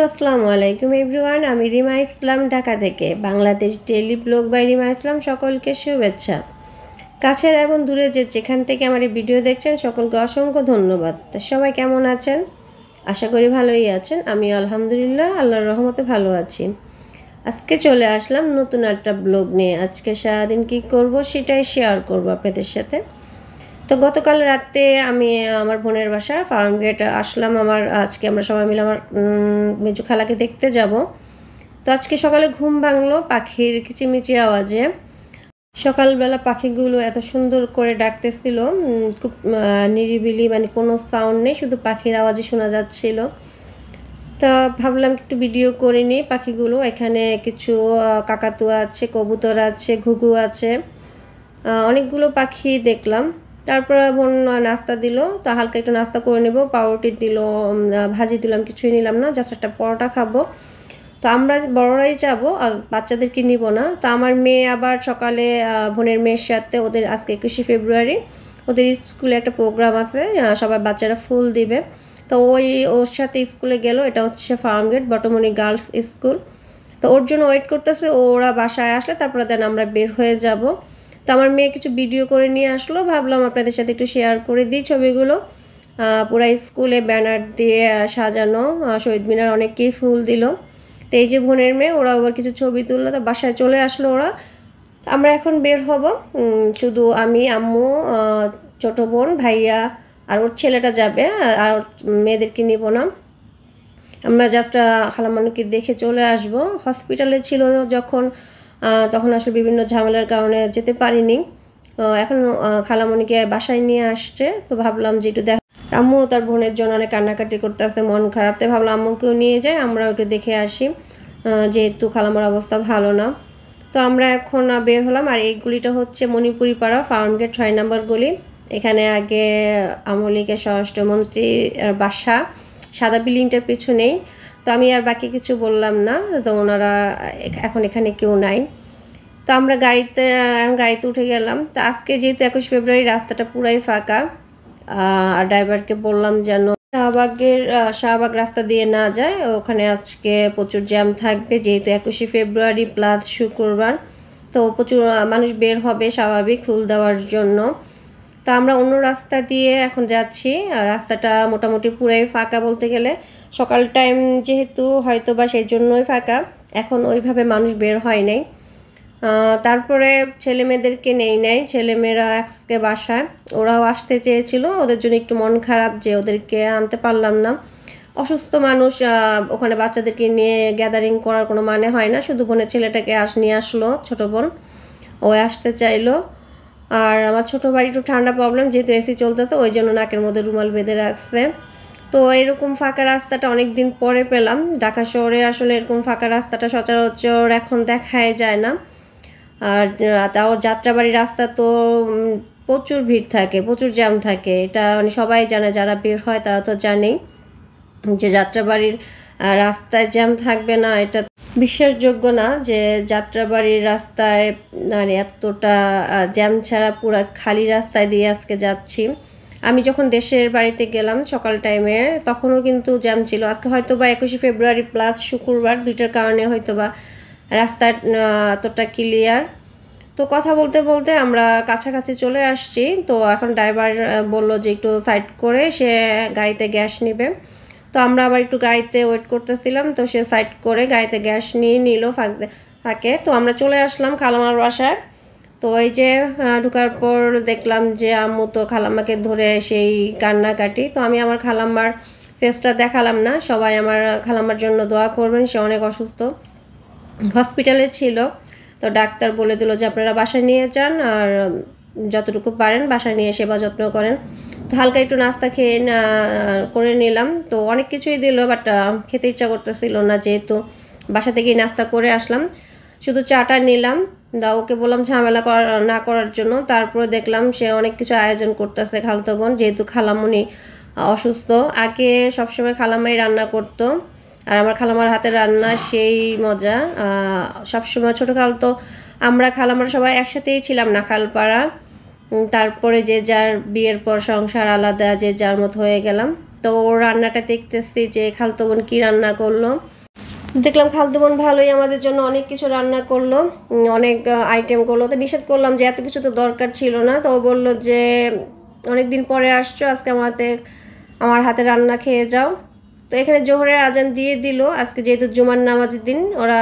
আসসালামু আলাইকুম এভরিওয়ান। আমি রিমা ইসলাম, ঢাকা থেকে। Bangladesh daily blog by Rima Islam. সকলকে শুভেচ্ছা। কাছের এবং দূরে যেখান থেকে আমার এই ভিডিও দেখছেন সকলকে অসংখ্য ধন্যবাদ। সবাই কেমন আছেন? আশা করি ভালোই আছেন। আমি আলহামদুলিল্লাহ আল্লাহর রহমতে ভালো আছি। আজকে চলে আসলাম নতুন একটা ব্লগ নিয়ে। আজকে সারাদিন কি করব সেটাই শেয়ার করব আপনাদের সাথে। তো গতকাল রাতে আমি আমার বোনের বাসা ফার্ম গেট আসলাম। আজকে আমরা সবাই মিলে আমার মেজু খালাকে দেখতে যাব। তো আজকে সকালে ঘুম ভাঙলো পাখির কিচিমিচি আওয়াজে। সকালবেলা পাখিগুলো এত সুন্দর করে ডাকতেছিল, খুব নিরিবিলি, মানে কোনো সাউন্ড নেই, শুধু পাখির আওয়াজই শোনা যাচ্ছিল। তা ভাবলাম একটু ভিডিও করে নিই পাখিগুলো। এখানে কিছু কাকাতুয়া আছে, কবুতর আছে, ঘুঘু আছে, অনেকগুলো পাখি দেখলাম। তারপর বোন নাস্তা দিল, তা হালকা একটু নাস্তা করে নেব। পাউরুটি দিল, ভাজি দিলাম, কিছুই নিলাম না, জাস্ট একটা পরোটা খাবো। তো আমরা বড়রাই যাবো, বাচ্চাদেরকে নিব না। তো আমার মেয়ে আবার সকালে বোনের মেয়ের সাথে, ওদের আজকে 21শে ফেব্রুয়ারি, ওদের স্কুলে একটা প্রোগ্রাম আছে, সবাই বাচ্চারা ফুল দিবে। তো ওর সাথে স্কুলে গেল। এটা হচ্ছে ফার্মগেট বটমনি গার্লস স্কুল। তো ওর জন্য ওয়েট করতেছে। ওরা বাসায় আসলে তারপরে দেন আমরা বের হয়ে যাব। তো আমার মেয়ে কিছু ভিডিও করে নিয়ে আসলো, ভাবলাম আপনাদের সাথে একটু শেয়ার করে দিই ছবিগুলো। পুরা স্কুলে ব্যানার দিয়ে সাজানো, শহীদ মিনার অনেকেই ফুল দিল। তো এই যে বোনের মেয়ে, ওরা আবার কিছু ছবি তুললো, তো বাসায় চলে আসলো ওরা। আমরা এখন বের হব, শুধু আমি, আম্মু, ছোট বোন, ভাইয়া আর ওর ছেলেটা যাবে, আর মেয়েদেরকে নিব না। আমরা জাস্ট খালাম্মাকে দেখে চলে আসব। হসপিটালে ছিল যখন, তখন আসলে বিভিন্ন ঝামেলার কারণে যেতে পারিনি। এখন খালামণিকে বাসায় নিয়ে আসছে, তো ভাবলাম যে একটু দেখ। আম্মু তার বোনের জন্য অনেক কান্নাকাটি করতেছে, মন খারাপ, তাই ভাবলাম আম্মুকেও নিয়ে যাই, আমরা একটু দেখে আসি, যেহেতু খালাম্মার অবস্থা ভালো না। তো আমরা এখন বের হলাম। আর এই গলিটা হচ্ছে মণিপুরি পাড়া, ফার্মগেট 6 নম্বর গলি। এখানে আগে আমলিকে স্বরাষ্ট্রমন্ত্রীর বাসা, সাদা বিল্ডিংটার পিছনেই। তো আমি আর বাকি কিছু বললাম না, তো ওনারা এখন এখানে কেউ নাই। তো আমরা গাড়িতে উঠে গেলাম। তো আজকে যেহেতু 21 ফেব্রুয়ারি, রাস্তাটা পুরাই ফাঁকা। আর ড্রাইভারকে বললাম যেন শাহবাগ রাস্তা দিয়ে না যায়, ওখানে আজকে প্রচুর জ্যাম থাকবে, যেহেতু 21শে ফেব্রুয়ারি প্লাস শুক্রবার। তো প্রচুর মানুষ বের হবে স্বাভাবিক ফুল দেওয়ার জন্য। তো আমরা অন্য রাস্তা দিয়ে এখন যাচ্ছি। আর রাস্তাটা মোটামুটি পুরাই ফাঁকা বলতে গেলে, সকাল টাইম যেহেতু হয়তো বা সেই জন্যই ফাঁকা, এখন ওইভাবে মানুষ বের হয় নাই। তারপরে ছেলে মেয়েদেরকে নেই, ছেলেমেয়েরা আজকে বাসায়, ওরাও আসতে চেয়েছিল, ওদের জন্য একটু মন খারাপ যে ওদেরকে আনতে পারলাম না। অসুস্থ মানুষ, ওখানে বাচ্চাদেরকে নিয়ে গ্যাদারিং করার কোনো মানে হয় না। শুধু বোনের ছেলেটাকে নিয়ে আসলো, ছোট বোন, ও আসতে চাইলো। আর আমার ছোটো ভাই একটু ঠান্ডা প্রবলেম, যেহেতু এসি চলতেছে, ওই জন্য নাকের মধ্যে রুমাল বেঁধে রাখছে। তো এরকম ফাঁকা রাস্তাটা অনেক দিন পরে পেলাম। ঢাকা শহরে আসলে এরকম ফাঁকা রাস্তাটা সচরাচর এখন দেখাই যায় না। আর তাও যাত্রাবাড়ি রাস্তা তো প্রচুর ভিড় থাকে, প্রচুর জ্যাম থাকে। এটা মানে সবাই জানে, যারা বের হয় তারা তো জানেই যে যাত্রাবাড়ির রাস্তায় জ্যাম থাকবে না, এটা বিশ্বাসযোগ্য না যে যাত্রাবাড়ির রাস্তায় মানে এতটা জ্যাম ছাড়া পুরো খালি রাস্তায় দিয়ে আজকে যাচ্ছি। আমি যখন দেশের বাড়িতে গেলাম সকাল টাইমে, তখনও কিন্তু জ্যাম ছিল। আজকে হয়তো বা 21শে ফেব্রুয়ারি প্লাস শুক্রবার, দুইটার কারণে হয়তো বা রাস্তা এতটা ক্লিয়ার। তো কথা বলতে বলতে আমরা কাছাকাছি চলে আসছি। তো এখন ড্রাইভার বলল যে একটু সাইড করে সে গাড়িতে গ্যাস নিবে। তো আমরা আবার একটু গাড়িতে ওয়েট করতেছিলাম, তো সে সাইড করে গাড়িতে গ্যাস নিয়ে নিল ফাঁকে। তো আমরা চলে আসলাম খালাম্মার বাসায়। তো এই যে ঢোকার পর দেখলাম যে আম্মু তো খালাম্মাকে ধরে সেই কান্নাকাটি। তো আমি আমার খালাম্মার ফেসটা দেখালাম না। সবাই আমার খালাম্মার জন্য দোয়া করবেন, সে অনেক অসুস্থ, হসপিটালে ছিল। তো ডাক্তার বলে দিল যে আপনারা বাসায় নিয়ে যান, আর যতটুকু পারেন বাসায় নিয়ে সেবা যত্ন করেন। তো হালকা একটু নাস্তা খেয়ে করে নিলাম। তো অনেক কিছুই দিল, বাট খেতে ইচ্ছা করতেছিল না, যেহেতু বাসা থেকেই নাস্তা করে আসলাম। শুধু চাটা নিলাম, ওকে বললাম ঝামেলা না করার জন্য। তারপরে দেখলাম সে অনেক কিছু আয়োজন করতেছে, খালতো বোন, যেহেতু খালামুনি অসুস্থ। আগে সবসময় খালামাই রান্না করতো, আর আমার খালামার হাতের রান্না সেই মজা। সবসময় ছোটো খালতো আমরা খালামার সবাই একসাথেই ছিলাম নাখালপাড়া। তারপরে যে যার বিয়ের পর সংসার আলাদা, যে যার মতো হয়ে গেলাম। তো ওর রান্নাটা দেখতেছি যে খালতো বোন কী রান্না করলো। দেখলাম খালতো বোন ভালোই আমাদের জন্য অনেক কিছু রান্না করলো, অনেক আইটেম করলো। তো নিষেধ করলাম যে এত কিছু তো দরকার ছিল না। তো ও বললো যে অনেকদিন পরে আসছো, আজকে আমার হাতে রান্না খেয়ে যাও। তো এখানে জোহরের আজান দিয়ে দিল। আজকে যেহেতু জুমার নামাজের দিন, ওরা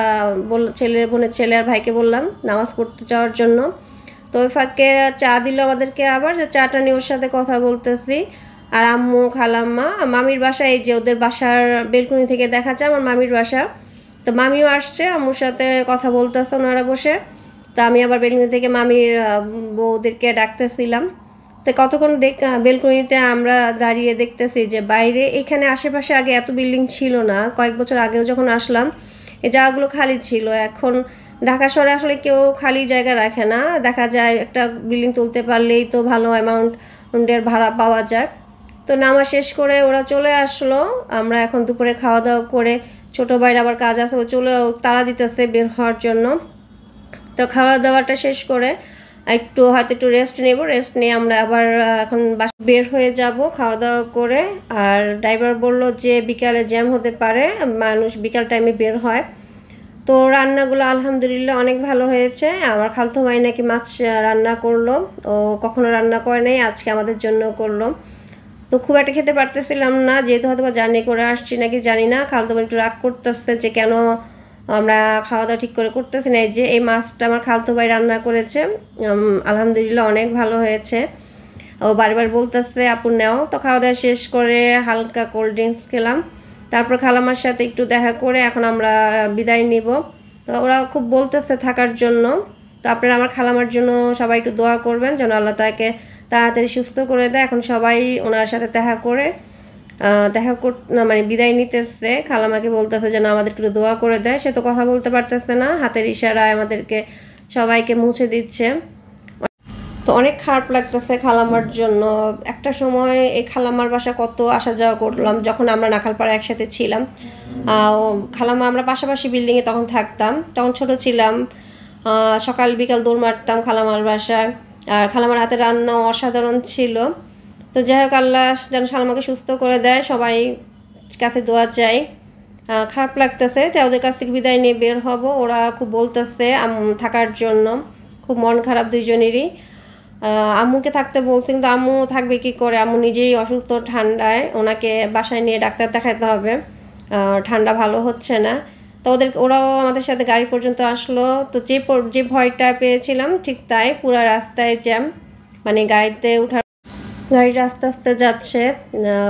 বোনের ছেলে আর ভাইকে বললাম নামাজ পড়তে যাওয়ার জন্য। তো ওই ফাঁকে চা দিল আমাদেরকে, আবার যে চাটা নিয়ে ওর সাথে কথা বলতেছি। আর আম্মু খালাম্মা মামির বাসা, এই যে ওদের বাসার বেলকনি থেকে দেখা যায় আমার মামির বাসা। তো মামিও আসছে, আম্মুর সাথে কথা বলতেছে ওনারা বসে। তো আমি আবার বেলকনি থেকে মামির বউদেরকে ডাকতেছিলাম। তো কতক্ষণ বেলকনিতে আমরা দাঁড়িয়ে দেখতেছি যে বাইরে এখানে আশেপাশে আগে এত বিল্ডিং ছিল না। কয়েক বছর আগেও যখন আসলাম এই জায়গাগুলো খালি ছিল। এখন ঢাকা শহরে আসলে কেউ খালি জায়গা রাখে না, দেখা যায় একটা বিল্ডিং তুলতে পারলেই তো ভালো অ্যামাউন্টের ভাড়া পাওয়া যায়। তো নামাজ শেষ করে ওরা চলে আসলো। আমরা এখন দুপুরে খাওয়া দাওয়া করে, ছোটো ভাইয়ের আবার কাজ আছে, ও তাড়া দিতেছে বের হওয়ার জন্য। তো খাওয়া দাওয়াটা শেষ করে হয়তো একটু রেস্ট নেব। রেস্ট নিয়ে আমরা আবার এখন বের হয়ে যাব খাওয়া দাওয়া করে। আর ড্রাইভার বলল যে বিকালে জ্যাম হতে পারে, মানুষ বিকাল টাইমে বের হয়। তো রান্নাগুলো আলহামদুলিল্লাহ অনেক ভালো হয়েছে। আমার খালতো ভাই নাকি মাছ রান্না করলো, ও কখনো রান্না করে নাই, আজকে আমাদের জন্য করলো। তো খুব একটা খেতে পারতেছিলাম না, যেহেতু হয়তো জার্নি করে আসছি নাকি জানি না। খালতো ভাই একটু রাগ করতেছে যে কেন আমরা খাওয়া দাওয়া ঠিক করে করতেছি না। যে এই মাছটা আমার খালতো ভাই রান্না করেছে, আলহামদুলিল্লাহ অনেক ভালো হয়েছে। ও বারবার বলতেছে আপু নেও। তো খাওয়া দাওয়া শেষ করে হালকা কোল্ড ড্রিঙ্কস খেলাম। তারপর খালামার সাথে একটু দেখা করে এখন আমরা বিদায় নিব। তো ওরা খুব বলতেছে থাকার জন্য। তো আপনারা আমার খালামার জন্য সবাই একটু দোয়া করবেন যেন আল্লাহ তাকে তাড়াতাড়ি সুস্থ করে দেয়। এখন সবাই ওনার সাথে মানে বিদায় নিতেছে। খালামাকে বলতেছে যেন আমাদের একটু দোয়া করে দেয়। সে তো কথা বলতে পারতেছে না, হাতের ইশারায় আমাদেরকে সবাইকে মুছে দিচ্ছে। তো অনেক খারাপ লাগতেছে খালামার জন্য। একটা সময় এই খালামার বাসা কত আসা যাওয়া করলাম, যখন আমরা নাখালপাড়া একসাথে ছিলাম। খালামা আমরা পাশাপাশি বিল্ডিংয়ে তখন থাকতাম, তখন ছোট ছিলাম। সকাল বিকাল দৌড় মারতাম খালামার বাসায়। আর খালামার হাতে রান্না অসাধারণ ছিল। তো যাই হোক, আল্লাহ যেন খালামাকে সুস্থ করে দেয়, সবাই কাছে দোয়া চাই। খারাপ লাগতেছে, তো ওদের কাছ থেকে বিদায় নিয়ে বের হব। ওরা খুব বলতেছে থাকার জন্য, খুব মন খারাপ দুইজনেরই। আম্মুকে থাকতে বলছি, কিন্তু আম্মু থাকবে কি করে, আম্মু নিজেই অসুস্থ ঠান্ডায়, ওনাকে বাসায় নিয়ে ডাক্তার দেখাতে হবে, ঠান্ডা ভালো হচ্ছে না। তো ওরাও আমাদের সাথে গাড়ি পর্যন্ত আসলো। তো যে ভয়টা পেয়েছিলাম ঠিক তাই, পুরো রাস্তায় জ্যাম, মানে গাড়িটা আস্তে আস্তে যাচ্ছে,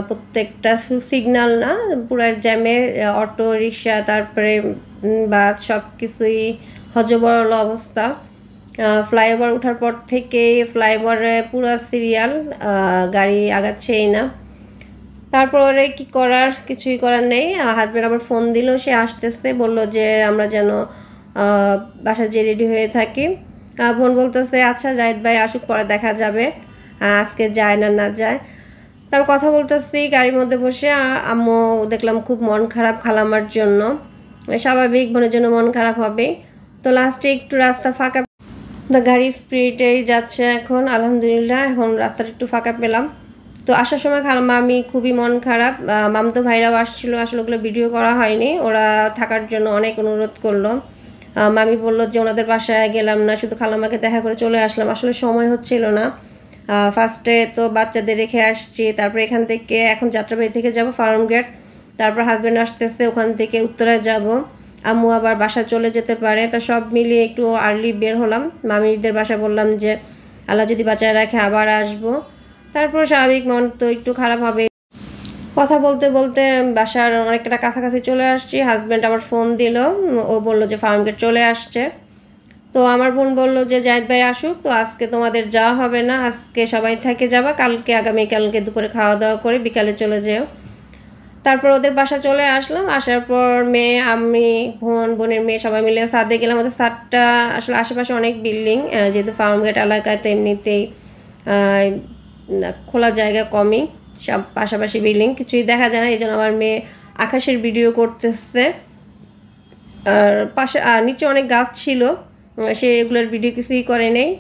প্রত্যেকটা সিগন্যাল না, পুরো জ্যামে অটো রিক্সা তারপরে বাস সব কিছুই হজবরল অবস্থা। ফ্লাইওভার ওঠার পর থেকে ফ্লাইওভারে পুরো সিরিয়াল, গাড়ি আগাচ্ছেই না। তারপরে কি করার, কিছুই করার নেই। হাজব্যান্ড আবার ফোন দিল, সে আসতেছে, বলল যে আমরা যেন বাসা যেয়ে রেডি হয়ে থাকি। বোন বলতেছে আচ্ছা জাহিদ ভাই আসুক, পরে দেখা যাবে, আজকে যায় না যায়। তার কথা বলতেছি গাড়ির মধ্যে বসে। আম্মু দেখলাম খুব মন খারাপ খালামার জন্য, স্বাভাবিক বোনের জন্য মন খারাপ হবে। তো লাস্টে একটু রাস্তা ফাঁকা, গাড়ি স্পিডেই যাচ্ছে এখন, আলহামদুলিল্লাহ এখন রাস্তাটা একটু ফাঁকা পেলাম। তো আসার সময় মামি খুবই মন খারাপ। মামতো ভাইরাও আসছিল, আসলে ওগুলো ভিডিও করা হয়নি। ওরা থাকার জন্য অনেক অনুরোধ করলো। মামি বলল যে ওনাদের বাসায় গেলাম না, শুধু খালামাকে দেখা করে চলে আসলাম, আসলে সময় হচ্ছিল না। ফার্স্টে তো বাচ্চাদের রেখে আসছি, তারপর এখান থেকে এখন যাত্রাবাড়ি থেকে যাব ফার্ম গেট, তারপর হাজব্যান্ড আসতেছে, ওখান থেকে উত্তরায় যাব, আম্মু আবার বাসা চলে যেতে পারে। তো সব মিলিয়ে একটু আর্লি বের হলাম। মামিদের বাসা বললাম যে আল্লাহ যদি বাঁচায় রাখে আবার আসবো। তারপর স্বাভাবিক মন তো একটু খারাপ হবে। কথা বলতে বলতে বাসার অনেকটা কাছাকাছি চলে আসছি। হাজব্যান্ড আবার ফোন দিল, ও বললো যে ফার্ম গেট চলে আসছে। তো আমার বোন বললো যে জাহিদ ভাই আসুক, তো আজকে তোমাদের যাওয়া হবে না, আজকে সবাই থেকে যাবা, আগামীকালকে দুপুরে খাওয়া দাওয়া করে বিকালে চলে যেও। তারপর ওদের বাসা চলে আসলাম। আসার পর মেয়ে, আমি, বোনের মেয়ে সবাই মিলে ছাদে গেলাম। ওদের ছাদটা আসলে আশেপাশে অনেক বিল্ডিং, যেহেতু ফার্ম গেট এলাকায়, তো এমনিতেই খোলা জায়গা কমই, সব পাশাপাশি বিল্ডিং, কিছুই দেখা যায় না। এই জন্য আমার মেয়ে আকাশের ভিডিও করতেছে। আর নিচে অনেক গাছ ছিল, সে এগুলোর ভিডিও কিছুই করে নেই।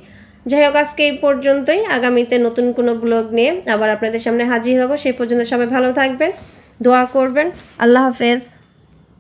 যাই হোক, আজকে এই পর্যন্তই। আগামীতে নতুন কোনো ব্লগ নিয়ে আবার আপনাদের সামনে হাজির হব। সেই পর্যন্ত সবাই ভালো থাকবেন, দোয়া করবেন। আল্লাহ হাফেজ।